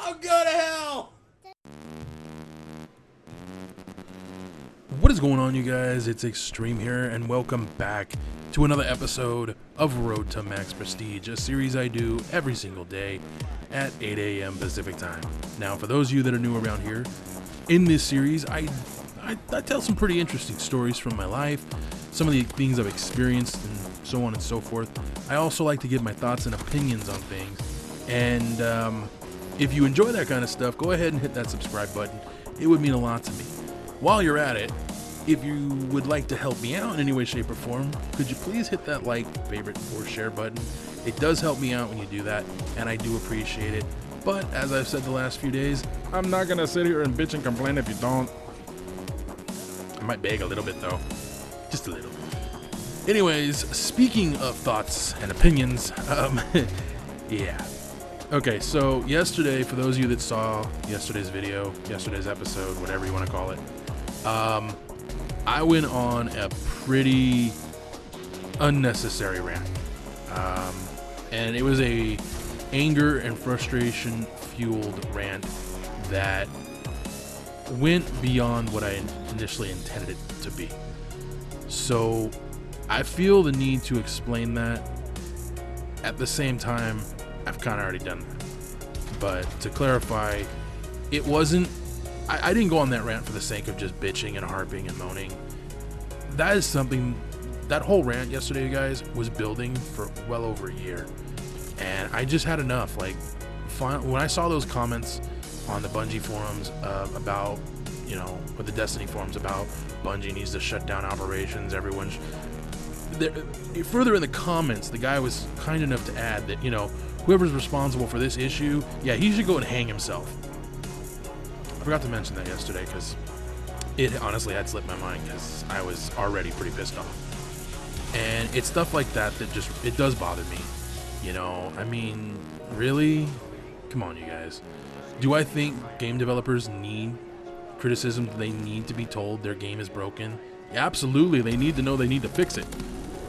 I'm going to hell! What is going on, you guys? It's Extreme here, and welcome back to another episode of Road to Max Prestige, a series I do every single day at 8 a.m. Pacific time. Now, for those of you that are new around here, in this series, I tell some pretty interesting stories from my life, some of the things I've experienced, and so on and so forth. I also like to give my thoughts and opinions on things, and if you enjoy that kind of stuff, go ahead and hit that subscribe button. It would mean a lot to me. While you're at it, if you would like to help me out in any way, shape, or form, could you please hit that like, favorite, or share button? It does help me out when you do that, and I do appreciate it. But as I've said the last few days, I'm not going to sit here and bitch and complain if you don't. I might beg a little bit, though. Just a little. Anyways, speaking of thoughts and opinions, yeah. Okay, so yesterday, for those of you that saw yesterday's video, yesterday's episode, whatever you want to call it, I went on a pretty unnecessary rant. And it was a anger and frustration fueled rant that went beyond what I initially intended it to be. So I feel the need to explain that. At the same time, I've kind of already done that. But to clarify, it wasn't, I didn't go on that rant for the sake of just bitching and harping and moaning. That is something, that whole rant yesterday, you guys, was building for well over a year. And I just had enough. Like, when I saw those comments on the Bungie forums about, you know, or the Destiny forums about Bungie needs to shut down operations, everyone's further in the comments, the guy was kind enough to add that, you know, whoever's responsible for this issue, yeah, he should go and hang himself. I forgot to mention that yesterday because it honestly had slipped my mind because I was already pretty pissed off. And it's stuff like that that just, it does bother me. You know, I mean, really? Come on, you guys. Do I think game developers need criticism? Do they need to be told their game is broken? Yeah, absolutely. They need to know they need to fix it.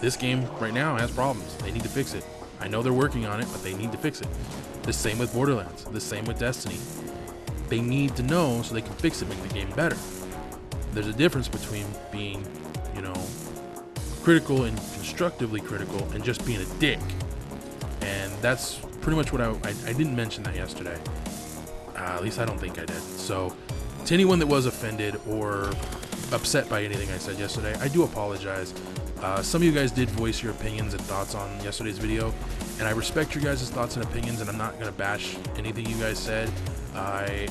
This game right now has problems. They need to fix it. I know they're working on it, but they need to fix it. The same with Borderlands. The same with Destiny. They need to know so they can fix it, make the game better. There's a difference between being, you know, critical and constructively critical and just being a dick. And that's pretty much what I didn't mention that yesterday. At least I don't think I did. So to anyone that was offended or upset by anything I said yesterday, I do apologize. Some of you guys did voice your opinions and thoughts on yesterday's video, and I respect your guys' thoughts and opinions, and I'm not going to bash anything you guys said. I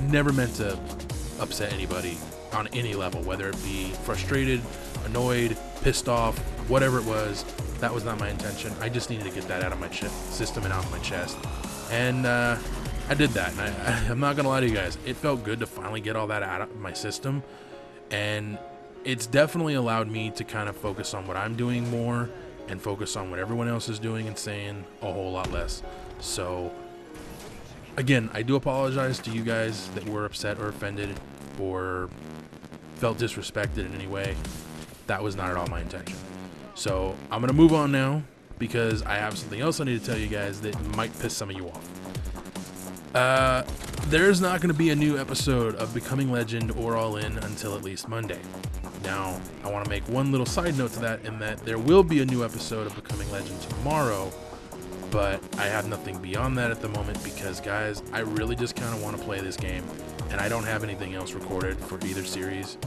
never meant to upset anybody on any level, whether it be frustrated, annoyed, pissed off, whatever it was. That was not my intention. I just needed to get that out of my system and out of my chest. And I did that, and I'm not going to lie to you guys. It felt good to finally get all that out of my system, and it's definitely allowed me to kind of focus on what I'm doing more and focus on what everyone else is doing and saying a whole lot less. So again, I do apologize to you guys that were upset or offended or felt disrespected in any way. That was not at all my intention. So I'm going to move on now because I have something else I need to tell you guys that might piss some of you off. There's not going to be a new episode of Becoming Legend or All In until at least Monday. Now, I want to make one little side note to that, in that there will be a new episode of Becoming Legend tomorrow, but I have nothing beyond that at the moment because, guys, I really just kind of want to play this game, and I don't have anything else recorded for either series.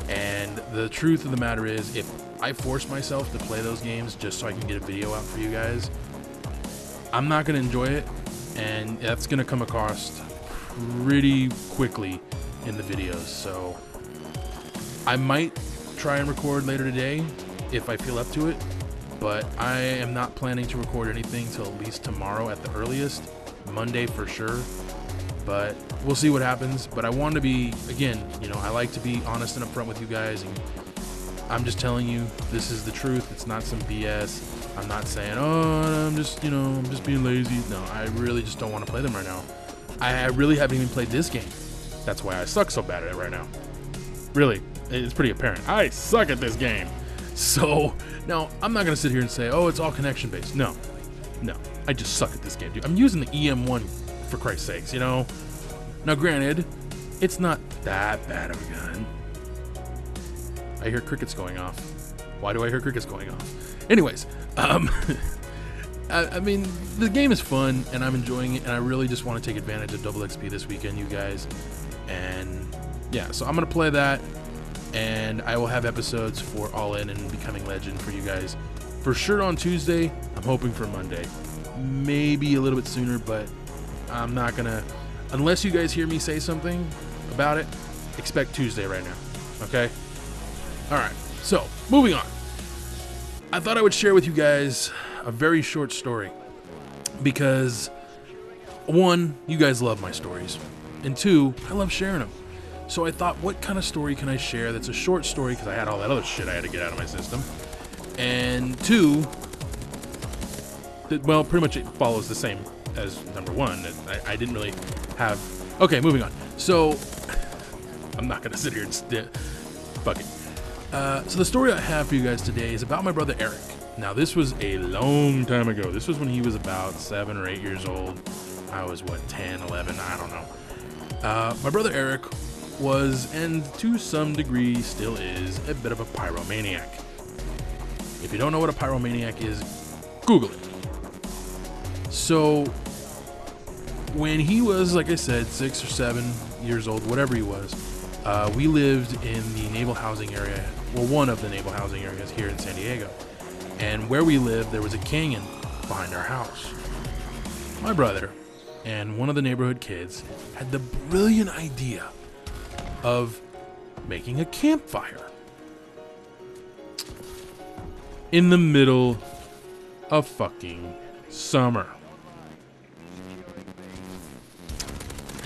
And the truth of the matter is, if I force myself to play those games just so I can get a video out for you guys, I'm not going to enjoy it, and that's going to come across pretty quickly in the videos. So I might try and record later today if I feel up to it, but I am not planning to record anything till at least tomorrow at the earliest, Monday for sure, but we'll see what happens. But I want to be, again, you know, I like to be honest and upfront with you guys, and I'm just telling you this is the truth. It's not some BS. I'm not saying, oh, I'm just being lazy. No, I really just don't want to play them right now. I really haven't even played this game. That's why I suck so bad at it right now. Really, it's pretty apparent. I suck at this game. So now I'm not gonna sit here and say, oh, it's all connection based. No, I just suck at this game, dude. I'm using the EM1 for Christ's sakes, you know? Now, granted, it's not that bad of a gun. I hear crickets going off. Why do I hear crickets going off? Anyways, I mean, the game is fun, and I'm enjoying it, and I really just want to take advantage of Double XP this weekend, you guys. And yeah, so I'm going to play that, and I will have episodes for All In and Becoming Legend for you guys. For sure on Tuesday. I'm hoping for Monday. Maybe a little bit sooner, but I'm not going to... Unless you guys hear me say something about it, expect Tuesday right now, okay? All right, so moving on. I thought I would share with you guys a very short story because, one, you guys love my stories, and two, I love sharing them. So I thought, what kind of story can I share that's a short story, because I had all that other shit I had to get out of my system, and two, that, well, pretty much it follows the same as number one. I didn't really have... Okay, moving on. So, I'm not going to sit here and... Fuck it. So the story I have for you guys today is about my brother Eric. Now, this was a long time ago. This was when he was about 7 or 8 years old. I was, what, 10, 11? I don't know. My brother Eric was, and to some degree still is, a bit of a pyromaniac. If you don't know what a pyromaniac is, Google it. So, when he was, like I said, 6 or 7 years old, whatever he was, we lived in the naval housing area, well, one of the naval housing areas here in San Diego. And where we lived, there was a canyon behind our house. My brother and one of the neighborhood kids had the brilliant idea of making a campfire in the middle of fucking summer.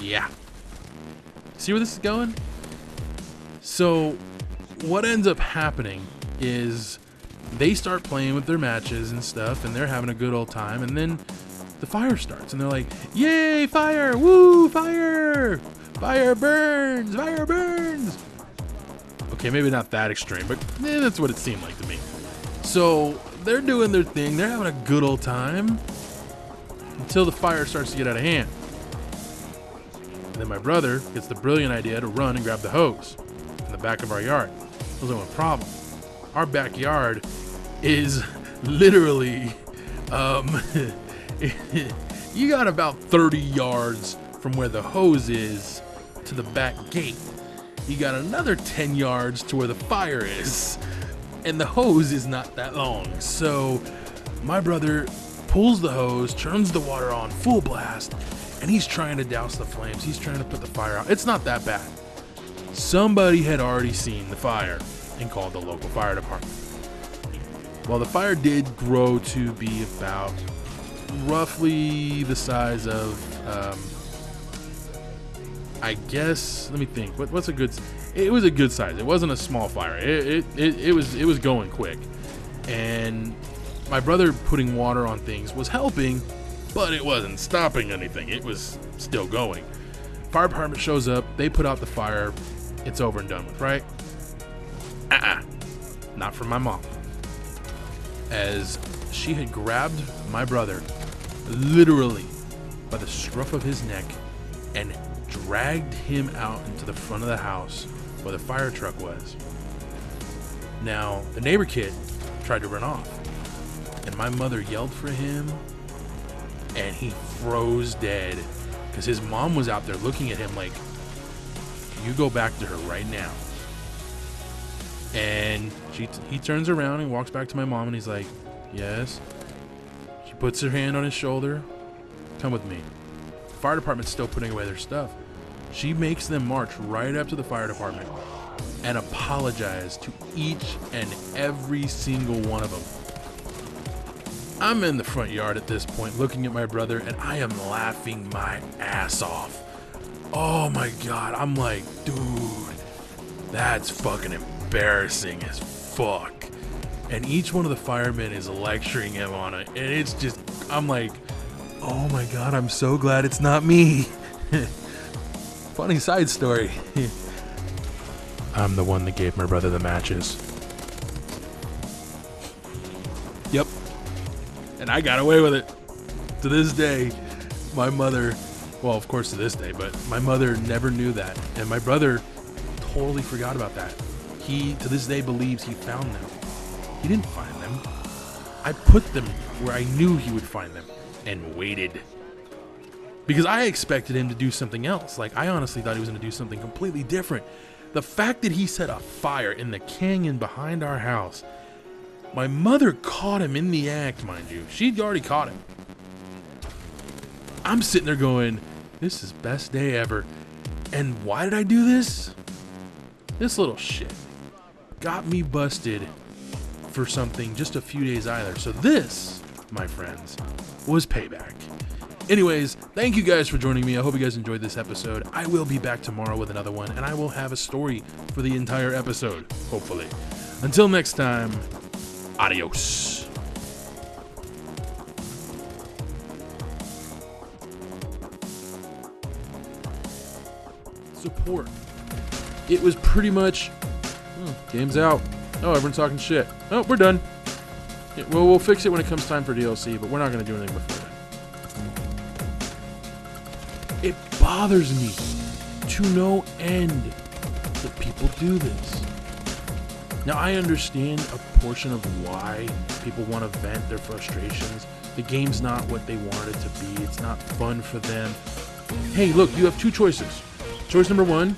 Yeah. See where this is going? So, what ends up happening is they start playing with their matches and stuff, and they're having a good old time, and then the fire starts, and they're like, yay, fire! Woo, fire! Fire burns! Fire burns! Okay, maybe not that extreme, but that's what it seemed like to me. So, they're doing their thing, they're having a good old time, until the fire starts to get out of hand. And then my brother gets the brilliant idea to run and grab the hose in the back of our yard. There's only one problem. Our backyard is literally, you got about 30 yards from where the hose is to the back gate. You got another 10 yards to where the fire is. And the hose is not that long. So my brother pulls the hose, turns the water on full blast, and he's trying to douse the flames. He's trying to put the fire out. It's not that bad. Somebody had already seen the fire and called the local fire department. Well, the fire did grow to be about roughly the size of, I guess, let me think. What's a good... It was a good size. It wasn't a small fire. It was going quick. And my brother putting water on things was helping, but it wasn't stopping anything. It was still going. Fire department shows up. They put out the fire. It's over and done with, right? Not from my mom. As she had grabbed my brother literally by the scruff of his neck and dragged him out into the front of the house where the fire truck was. Now, the neighbor kid tried to run off, and my mother yelled for him, and he froze dead because his mom was out there looking at him like, you go back to her right now. And he turns around and walks back to my mom, and he's like, yes. She puts her hand on his shoulder. Come with me. The fire department's still putting away their stuff. She makes them march right up to the fire department and apologize to each and every single one of them. I'm in the front yard at this point looking at my brother, and I am laughing my ass off. Oh my God. I'm like, dude, that's fucking embarrassing as fuck. And each one of the firemen is lecturing him on it. And it's just, I'm like, oh my God, I'm so glad it's not me. Funny side story. I'm the one that gave my brother the matches. Yep. And I got away with it. To this day, my mother Well, of course to this day, but my mother never knew that. And my brother totally forgot about that. He, to this day, believes he found them. He didn't find them. I put them where I knew he would find them and waited. Because I expected him to do something else. Like, I honestly thought he was going to do something completely different. The fact that he set a fire in the canyon behind our house, my mother caught him in the act, mind you. She'd already caught him. I'm sitting there going, this is best day ever. And why did I do this? This little shit got me busted for something just a few days either. So this, my friends, was payback. Anyways, thank you guys for joining me. I hope you guys enjoyed this episode. I will be back tomorrow with another one, and I will have a story for the entire episode, hopefully. Until next time, adios. Support. It was pretty much, game's out. Oh, everyone's talking shit. Oh, we're done. Yeah, well, we'll fix it when it comes time for DLC, but we're not going to do anything before that. It bothers me to no end that people do this. Now, I understand a portion of why people want to vent their frustrations. The game's not what they want it to be. It's not fun for them. Hey, look, you have two choices. Choice number one,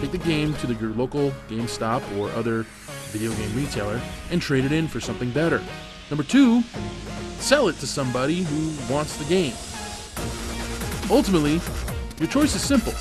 take the game to your local GameStop or other video game retailer and trade it in for something better. Number two, sell it to somebody who wants the game. Ultimately, your choice is simple.